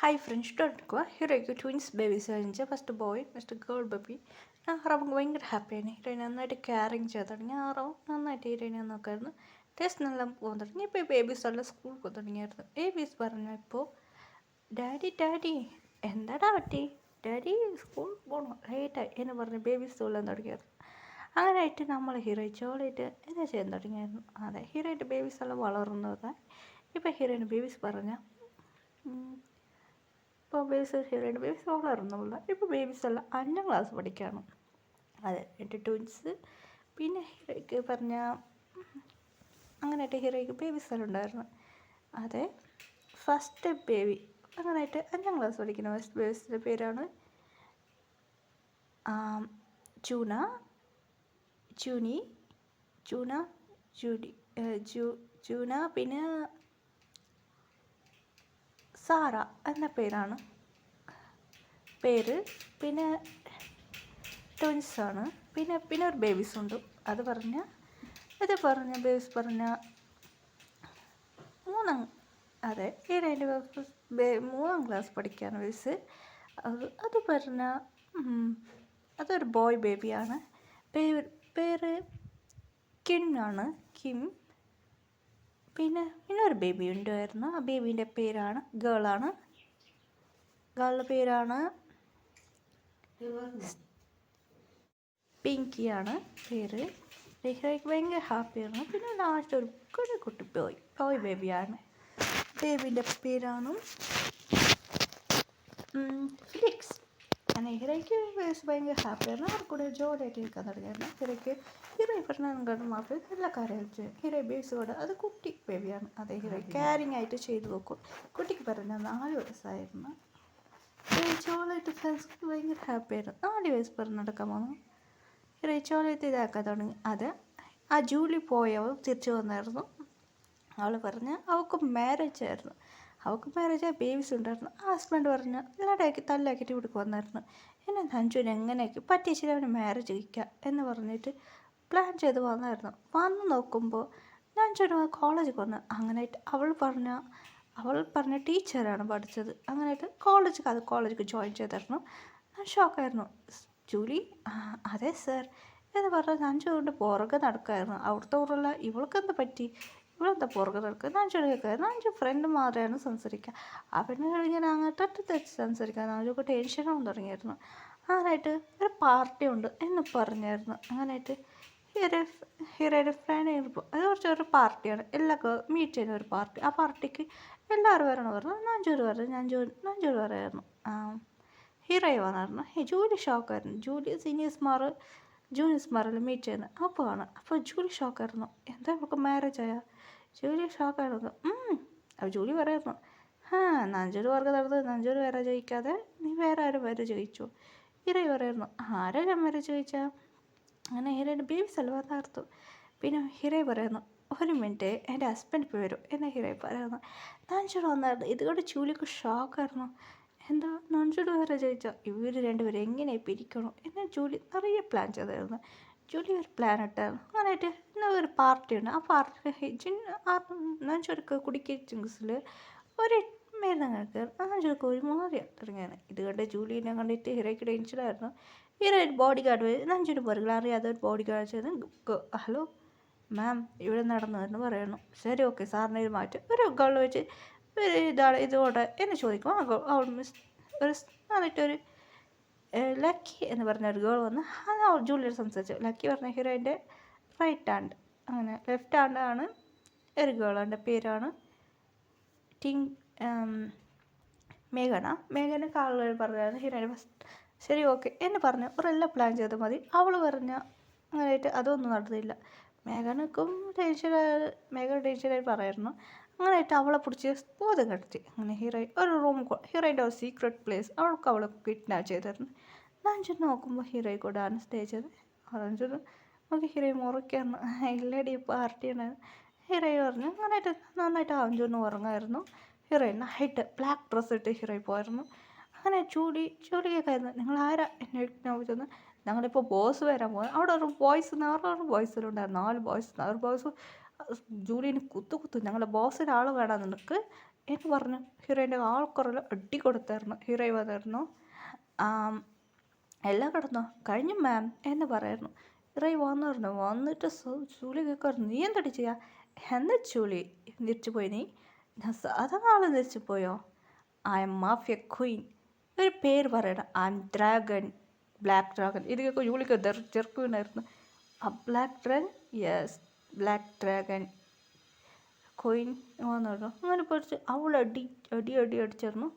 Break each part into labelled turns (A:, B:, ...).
A: Hi friends, എടുക്കുക ഹീറോയ്ക്ക് twins babies കഴിഞ്ഞ first boy first girl baby ആറാവും ഭയങ്കര ഹാപ്പിയാണ്. ഹീറോയിൻ നന്നായിട്ട് കെയറിങ് ചെയ്ത് തുടങ്ങി. ആറാവും നന്നായിട്ട് ഹീറോയിനെ നോക്കായിരുന്നു. ടേസ്റ്റ് നല്ല പോകാൻ തുടങ്ങി. ഇപ്പോൾ ഈ ബേബീസ് എല്ലാം സ്കൂളിൽ പോയി തുടങ്ങിയായിരുന്നു. ബേബീസ് പറഞ്ഞു ഇപ്പോൾ ഡാഡി ഡാഡി എന്താടാ പറ്റി, ഡാഡി സ്കൂളിൽ പോകണോ ലേറ്റായി എന്ന് പറഞ്ഞ് ബേബീസ് എല്ലാം തുടങ്ങിയായിരുന്നു. അങ്ങനെയായിട്ട് നമ്മൾ ഹീറോയി ചോളായിട്ട് എന്താ ചെയ്യാൻ തുടങ്ങിയായിരുന്നു. അതെ, ഹീറോയിട്ട് ബേബീസ് എല്ലാം വളർന്നതാണ്. ഇപ്പോൾ ഹീറോയിന് ബേബീസ് പറഞ്ഞ ഇപ്പോൾ ഹീറോയിൻ്റെ ബേബീസ് വളർന്നുള്ള ഇപ്പോൾ ബേബീസ് എല്ലാം 5ാം ക്ലാസ് പഠിക്കുകയാണ്. അതെ, 8 ട്വിൻസ്. പിന്നെ ഹീറോയ്ക്ക് പറഞ്ഞ അങ്ങനെയായിട്ട് ഹീറോയ്ക്ക് ബേബീസ് എല്ലാം ഉണ്ടായിരുന്നു. അതെ, ഫസ്റ്റ് ബേബി അങ്ങനെയായിട്ട് 5ാം ക്ലാസ് പഠിക്കുന്ന ഫസ്റ്റ് ബേബീസിൻ്റെ പേരാണ് ചൂന, ചൂനി, ചൂന, ജൂഡി, ചൂന, പിന്നെ സാറ എന്ന പേരാണ് പേര്. പിന്നെ ട്വിൻസാണ്. പിന്നെ ഒരു ബേബീസ് ഉണ്ട്. അത് പറഞ്ഞ ബേബീസ് പറഞ്ഞ 3ാം, അതെ ഹീറോയിൻ്റെ 3ാം ക്ലാസ് പഠിക്കുകയാണ് ബേബീസ്. അത് പറഞ്ഞ അതൊരു ബോയ് ബേബിയാണ്. പേര് കിം ആണ്, കിം. പിന്നെ ഒരു ബേബി ഉണ്ടായിരുന്നു. ആ ബേബീൻ്റെ പേരാണ് ഗേളാണ്. ഗേളുടെ പേരാണ് പിങ്കിയാണ് പേര്. ഹീറോയ്ക്ക് ഭയങ്കര ഹാപ്പിയാണ്. പിന്നെ ലാസ്റ്റ് ഒരു കുട്ടി ബോയ് ബേബിയാണ്. ബേബീൻ്റെ പേരാണ് ഫിലിക്സ്. അങ്ങനെ ഹീറോയ്ക്ക് ഭയങ്കര ഹാപ്പിയാണ്. അവർ കൂടെ ജോലിയായിട്ട് നിൽക്കാൻ തുടങ്ങിയായിരുന്നു. ഹീറോയി പറഞ്ഞ മാത്രമേ എല്ലാ കാര്യവും ചെയ്യും. ഹീറോയി ബേബിസോട് അത് കുട്ടി ബേബിയാണ്. അതെ, ഹീറോയി കെയറിങ് ആയിട്ട് ചെയ്തു നോക്കും. കുട്ടിക്ക് പറഞ്ഞ 4 വയസ്സായിരുന്നു. ചോളായിട്ട് ഫ്രണ്ട്സ് ഭയങ്കര ഹാപ്പിയായിരുന്നു. 4 വയസ്സ് പറഞ്ഞ് നടക്കാൻ പോകുന്നു. ഹീറോയി ചോളായിട്ട് ഇതാക്കാൻ തുടങ്ങി. അത് ആ ജൂലി പോയവൾ തിരിച്ചു വന്നായിരുന്നു. അവൾ പറഞ്ഞ് അവൾക്ക് മാരേജ് ആയിരുന്നു. അവൾക്ക് മാരേജായി ബേബീസ് ഉണ്ടായിരുന്നു. ആ ഹസ്ബൻഡ് പറഞ്ഞ് എല്ലാവരുടെയൊക്കെ തല്ലാക്കിയിട്ട് ഇവിടേക്ക് വന്നായിരുന്നു. എന്നെ അഞ്ചുവിന് എങ്ങനെയൊക്കെ പറ്റിച്ചിട്ട് അവന് മാരേജ് കഴിക്കാം എന്ന് പറഞ്ഞിട്ട് പ്ലാൻ ചെയ്ത് വന്നായിരുന്നു. വന്ന് നോക്കുമ്പോൾ അഞ്ചുവിന് കോളേജിൽ വന്ന്. അങ്ങനെയായിട്ട് അവൾ പറഞ്ഞ ടീച്ചറാണ് പഠിച്ചത്. അങ്ങനെയായിട്ട് കോളേജിൽ ജോയിൻ ചെയ്തായിരുന്നു. ഞാൻ ഷോക്കായിരുന്നു. ജൂലി അതെ സർ എന്ന് പറഞ്ഞാൽ അഞ്ചു കൊണ്ട് പുറകെ നടക്കുമായിരുന്നു. അവിടുത്തെ ഊരുള്ള ഇവൾക്കെന്ത് പറ്റി, ഇവളെന്താ പുറകെ നടക്കുക. അഞ്ചു കേൾക്കായിരുന്നു. അഞ്ചു ഫ്രണ്ട് മാത്രമാണ് സംസാരിക്കുക. അവന് ഇങ്ങനെ അങ്ങോട്ട് തെറ്റ് സംസാരിക്കാൻ അഞ്ചൊക്കെ ടെൻഷനാവും തുടങ്ങിയായിരുന്നു. അങ്ങനെയായിട്ട് ഒരു പാർട്ടി ഉണ്ട് എന്ന് പറഞ്ഞായിരുന്നു. അങ്ങനെയായിട്ട് ഹീറോയുടെ ഫ്രണ്ട് അത് കുറച്ചൊരു പാർട്ടിയാണ്. മീറ്റ് ചെയ്യുന്ന ഒരു പാർട്ടി. ആ പാർട്ടിക്ക് എല്ലാവരും വരണം പറഞ്ഞു. നഞ്ചൂര് പറഞ്ഞു. നഞ്ചൂര് പറയായിരുന്നു. ഹീറോയെ വന്നായിരുന്നു. ജൂലി ഷോക്കായിരുന്നു. ജൂനിയർസ്മാരെല്ലാം മീറ്റ് ചെയ്യുന്നത് അപ്പോൾ ജൂലി ഷോക്കായിരുന്നു. എന്താ ഇവൾക്ക് മാരേജ് ആയാൽ ജൂലി ഷോക്കായിരുന്നു. അപ്പോൾ ജൂലി പറയായിരുന്നു, നഞ്ചൂര് വർഗ്ഗം നടന്നത് നഞ്ചൂര് വേറെ ജയിക്കാതെ നീ വേറെ ആരും വരെ ജയിച്ചു. ഹീറോയി പറയായിരുന്നു, ആരാ ഞാൻ വരെ ജയിച്ചാൽ. അങ്ങനെ ഹീറോയുടെ ബേബീസ് എല്ലാം വന്നാർത്തു. പിന്നെ ഹീറോയി പറയുന്നു, ഒരു മിനിറ്റ് എൻ്റെ ഹസ്ബൻഡ് ഇപ്പോൾ വരും എന്ന് ഹീറോയി പറയുന്നു. നഞ്ചൂര് വന്നായിരുന്നു. ഇതുകൊണ്ട് ജൂലിക്ക് ഷോക്കായിരുന്നു. എന്താ നഞ്ചൂര് വേറെ ജയിച്ചാൽ ഇവർ രണ്ടുപേരും എങ്ങനെ പിരിക്കണം എന്ന് ജൂലി നിറയെ പ്ലാൻ ചെയ്തായിരുന്നു. ജൂലി ഒരു പ്ലാൻ ഇട്ടായിരുന്നു. അങ്ങനെയായിട്ട് ഇന്ന് ഒരു പാർട്ടിയുണ്ട്. ആ പാർട്ടി നഞ്ചൂർക്ക് കുടിക്കുക ചിങ്സിൽ ഒരു മരുന്നങ്ങൾക്ക് നഞ്ചൂർക്ക് ഒരു മാറിയ തുടങ്ങിയാണ്. ഇത് കണ്ട് ജൂലിനെ കണ്ടിട്ട് ഹീറോയ്ക്ക് ടെൻഷനായിരുന്നു. ഹീറോ ഒരു ബോഡി ഗാർഡ് വരും. നഞ്ചൂര് പുറകിൽ അറിയാതെ ഒരു ബോഡി ഗാർഡ് ചെയ്ത് ഹലോ മാം ഇവിടെ നടന്നു എന്ന് പറയുന്നു. ശരി ഓക്കെ സാറിനെ ഇത് മാറ്റും. ഒരു ഗേൾ വെച്ച് ഇതോടെ എന്ന് ചോദിക്കും. അവൾ എന്നിട്ടൊരു ലക്കി എന്ന് പറഞ്ഞ ഒരു ഗേൾ വന്ന് അത് അവൾ ജൂലിയോട് സംസാരിച്ചു. ലക്കി പറഞ്ഞ ഹീറോയിൻ്റെ റൈറ്റ് ഹാൻഡ്. അങ്ങനെ ലെഫ്റ്റ് ഹാൻഡാണ് ഒരു ഗേളിൻ്റെ പേരാണ് മേഘന കാളുകൾ പറഞ്ഞായിരുന്നു ഹീറോയിൻ്റെ ഫസ്റ്റ്. ശരി ഓക്കെ എന്ന് പറഞ്ഞ് ഒരെല്ലാം പ്ലാൻ ചെയ്താൽ മതി. അവൾ പറഞ്ഞ അങ്ങനെയായിട്ട് അതൊന്നും നടന്നില്ല. മേഘന ടെൻഷനായി പറയായിരുന്നു. അങ്ങനെയായിട്ട് അവളെ പിടിച്ച് ബോധം കെടുത്തി. അങ്ങനെ ഹീറോയിൻ്റെ ഒരു സീക്രട്ട് പ്ലേസ് അവളെ കിഡ്നാപ്പ് ചെയ്തായിരുന്നു. നഞ്ചു നോക്കുമ്പോൾ ഹീറോയി കൂടെ ആണ് സ്റ്റേ ചെയ്ത്. നഞ്ചു നമുക്ക് ഹീറോയി മുറിക്കായിരുന്നു. ഇല്ലടി പാർട്ടിയാണ് ഹീറോയി പറഞ്ഞു. അങ്ങനെയായിട്ട് നന്നായിട്ട് അഞ്ചുന്ന് ഉറങ്ങായിരുന്നു. ഹീറോയിൻ നൈറ്റ് ബ്ലാക്ക് ഡ്രസ്സ് ഇട്ട് ഹീറോയി പോയിരുന്നു. അങ്ങനെ ജൂലിയൊക്കെയായിരുന്നു, നിങ്ങൾ ആരാ എന്നെ കിഡ്നാപ്പ് ചെയ്തെന്ന്. ഞങ്ങളിപ്പോൾ ബോസ് വരാൻ പോകുന്നത്. അവിടെ ഒരു ബോയ്സിലുണ്ടായിരുന്നു 4 ബോയ്സ്. ജൂലിന് കുത്തു ഞങ്ങളുടെ ബോസിന് ആൾ വേണം നിനക്ക് എന്ന് പറഞ്ഞു ഹീറോയിൻ്റെ ആൾക്കുറൽ അടി കൊടുത്തായിരുന്നു. ഹീറോയി വന്നിരുന്നു. എല്ലാം കിടന്നോ കഴിഞ്ഞു മാം എന്ന് പറയായിരുന്നു. ഹീറോയി വന്നിരുന്നു. വന്നിട്ട് ചൂലി കേൾക്കായിരുന്നു. നീ എന്തടി ചെയ്യുക? എന്താ ചൂലി തിരിച്ചു പോയി? നീ സാധാരണ ആൾ തിരിച്ചു പോയോ? I M mafia Queen. ഒരു പേര് പറയണം. I M dragon, black dragon. ഇതൊക്കെ ജൂലിക്ക് ചെറുക്കുണ്ടായിരുന്നു. ആ black dragon, yes black dragon Queen വന്നിരുന്നു. അങ്ങനെ പഠിച്ച് അവൾ അടി അടി അടി അടിച്ചിരുന്നു.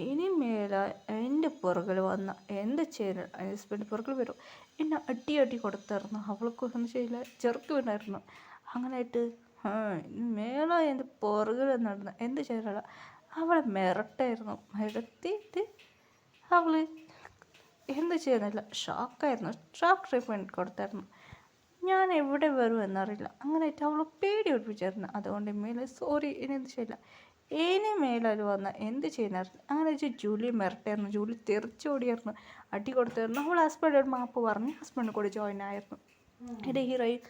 A: ഇനി മേലെ എൻ്റെ പുറകിൽ വന്ന എന്ത് ചെയ്യണം, ഹസ്ബൻഡ് പുറകിൽ വരും എന്നെ അടി അടി കൊടുത്തായിരുന്നു. അവൾക്ക് ഒന്നും ചെയ്യില്ല, ചെറുക്ക് വീണായിരുന്നു. അങ്ങനെയായിട്ട് മേലെ എൻ്റെ പുറകിൽ നടന്ന എന്ത് ചെയ്യാനുള്ള അവളെ മിരട്ടായിരുന്നു. മിരത്തിയിട്ട് അവൾ എന്ത് ചെയ്യുന്നില്ല, ഷോക്കായിരുന്നു. ഷോക്ക് ട്രീറ്റ്മെൻറ്റ് കൊടുത്തായിരുന്നു. ഞാൻ എവിടെ വരും എന്നറിയില്ല. അങ്ങനെയായിട്ട് അവൾ പേടി ഒളിപ്പിച്ചായിരുന്നു. അതുകൊണ്ട് മേലെ സോറി ഇനി എന്ത് ചെയ്യില്ല, ഇനി മേലത് വന്ന എന്ത് ചെയ്യുന്നായിരുന്നു. അങ്ങനെ വെച്ചാൽ ജൂലി മിരട്ടായിരുന്നു. ജൂലി തെറിച്ചോടിയായിരുന്നു, അടി കൊടുത്തായിരുന്നു. അവൾ ഹസ്ബൻഡോട് മാപ്പ് പറഞ്ഞ് ഹസ്ബൻഡ് കൂടി ജോയിൻ ആയിരുന്നു. എൻ്റെ ഹീറോയിൻ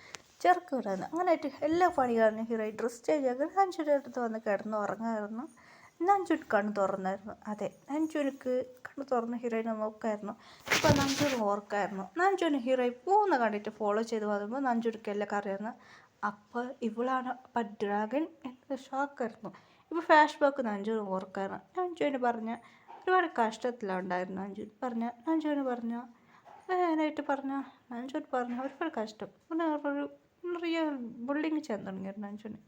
A: ചെറുക്ക് വിടായിരുന്നു. അങ്ങനെയായിട്ട് എല്ലാ പണികാരനും ഹീറോയിൻ ഡ്രസ് ചേഞ്ച് ആക്കി നഞ്ചുൻ്റെ അടുത്ത് വന്ന് കിടന്ന് ഉറങ്ങായിരുന്നു. നഞ്ചുൻ കണ്ണ് തുറന്നായിരുന്നു. അതെ, നഞ്ചുനക്ക് കണ്ണ് തുറന്ന് ഹീറോയിനെ നോക്കായിരുന്നു. ഇപ്പോൾ നഞ്ചുന് ഓർക്കായിരുന്നു. നഞ്ചുന് ഹീറോയിൻ പോകുന്ന കണ്ടിട്ട് ഫോളോ ചെയ്ത് വന്നപ്പോൾ നഞ്ചുനക്ക് എല്ലാം അറിയായിരുന്നു. അപ്പോൾ ഇവളാണ് അപ്പം ഡ്രാഗൺ എന്ന ഷോക്കായിരുന്നു. ഇപ്പോൾ ഫ്ലാഷ് ബാക്ക് നഞ്ചുന് ഓർക്കായിരുന്നു. നഞ്ചുവിന് പറഞ്ഞ ഒരുപാട് കഷ്ടത്തിലുണ്ടായിരുന്നു. നഞ്ചുവിന് പറഞ്ഞ ഞാനായിട്ട് നഞ്ചുൻ പറഞ്ഞ ഒരുപാട് കഷ്ടം. പിന്നെ ഒരു റിയൽ ബുള്ളിങ് ചെയ്യാൻ തുടങ്ങിയിരുന്നു നഞ്ചുന്.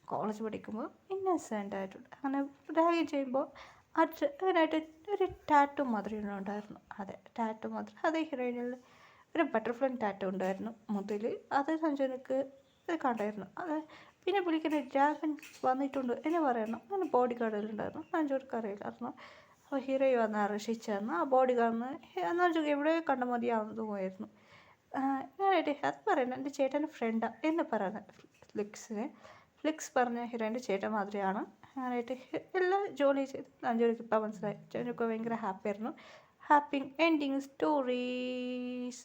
A: കോളേജ് പഠിക്കുമ്പോൾ ഇന്നസെൻ്റ് ആയിട്ടുണ്ട്. അങ്ങനെ റാഗിങ് ചെയ്യുമ്പോൾ അങ്ങനെയായിട്ട് ഒരു ടാറ്റു മാതിരി ഉണ്ടായിരുന്നു. അതെ, ടാറ്റു മാതിരി. അതേ ഹീറോയിനിൽ ഒരു ബട്ടർഫ്ലൈ ടാറ്റു ഉണ്ടായിരുന്നു മുതൽ. അത് നഞ്ചുനക്ക് കണ്ടായിരുന്നു. അത് പിന്നെ വിളിക്കുന്ന ഡ്രാഗൺ വന്നിട്ടുണ്ട് എന്ന് പറയണം. അങ്ങനെ ബോഡി ഗാർഡിലുണ്ടായിരുന്നു. നഞ്ചുനക്ക് അറിയില്ലായിരുന്നു. അപ്പോൾ ഹീറോയി വന്ന് രക്ഷിച്ചായിരുന്നു. ആ ബോഡി ഗാർഡിന് നഞ്ചു എവിടെ കണ്ട മതിയാവുന്നത് പോയായിരുന്നു. ഞാനായിട്ട് അത് പറയുന്നത് എൻ്റെ ചേട്ടൻ്റെ ഫ്രണ്ടാണ് എന്ന് പറയുന്നത് ഫ്ലിക്സ് പറഞ്ഞ ഹീറോയിൻ്റെ ചേട്ടൻ മാതിരിയാണ്. അങ്ങനെയായിട്ട് എല്ലാം ജോലി ചെയ്ത് നഞ്ചുനക്ക് ഇപ്പം മനസ്സിലായി. നഞ്ചുനക്ക് ഭയങ്കര ഹാപ്പി ആയിരുന്നു. Happy ending stories.